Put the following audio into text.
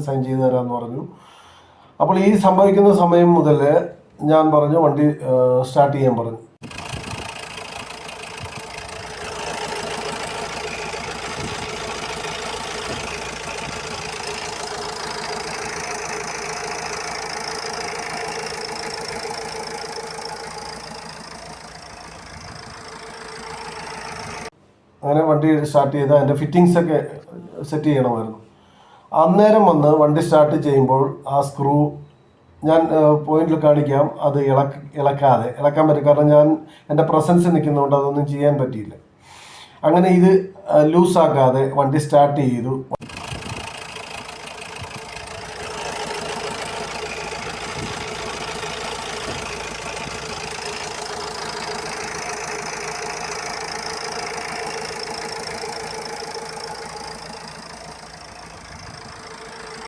Sign ചെയ്ത് തരാമെന്ന് പറഞ്ഞു. അപ്പോൾ ഈ സംഭവിക്കുന്ന സമയം മുതൽ ഞാൻ പറഞ്ഞു വണ്ടി സ്റ്റാർട്ട് ചെയ്യാൻ പറഞ്ഞു. അങ്ങനെ വണ്ടി സ്റ്റാർട്ട് ചെയ്ത് അതിൻ്റെ ഫിറ്റിങ്സൊക്കെ സെറ്റ് ചെയ്യണമായിരുന്നു. അന്നേരം വന്ന് വണ്ടി സ്റ്റാർട്ട് ചെയ്യുമ്പോൾ ആ സ്ക്രൂ ഞാൻ പോയിന്റിൽ കാണിക്കാം, അത് ഇളക്കാൻ പറ്റും. കാരണം ഞാൻ എൻ്റെ പ്രസൻസ് നിൽക്കുന്നതുകൊണ്ട് അതൊന്നും ചെയ്യാൻ പറ്റിയില്ല. അങ്ങനെ ഇത് ലൂസാക്കാതെ വണ്ടി സ്റ്റാർട്ട് ചെയ്തു.